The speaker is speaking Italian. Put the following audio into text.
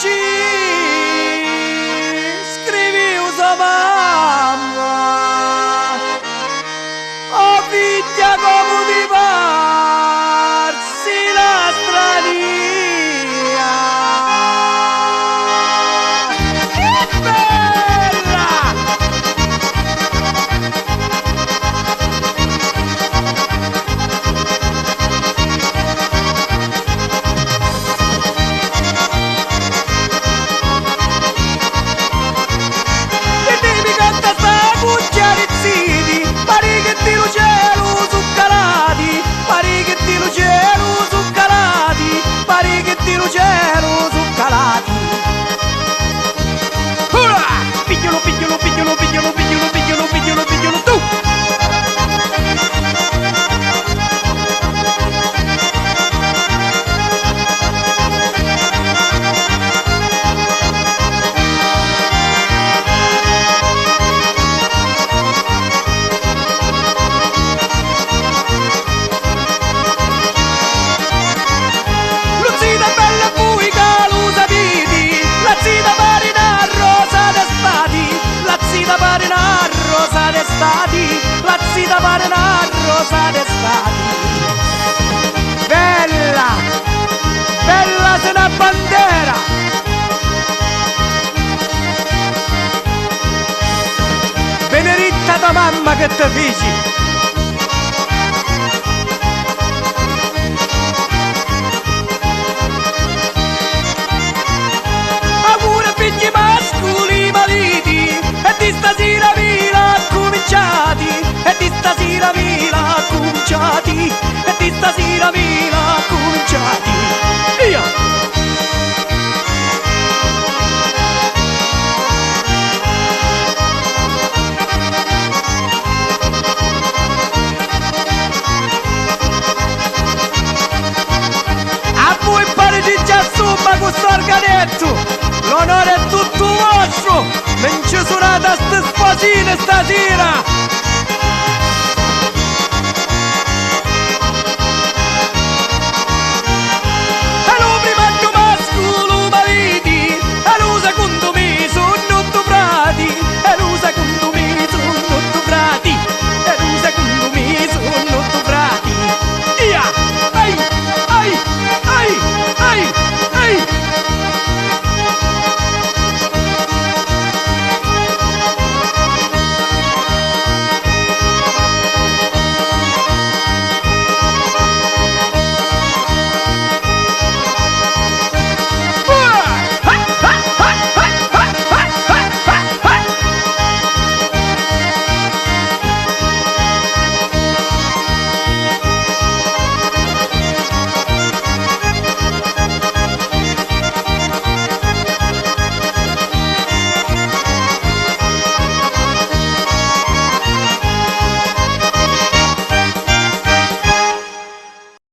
baci, scrivi usa mamma, oh figlia come ti parsi la strania, che bella! Cielo su calati, pigliolo, pigliolo, pigliolo, pigliolo, pigliolo, pigliolo, pigliolo, pigliolo tu. La zita pare una rosa d'estate, bella, bella se una bandiera, beneditta tua mamma che te feci, auguri figli mascoli maliti e di stasera e di stasera vila cominciati, e di stasera vila cominciati, via! A voi pare di già somma questo organetto, l'onore è tutto vostro, non ci suonate a ste sposine stasera!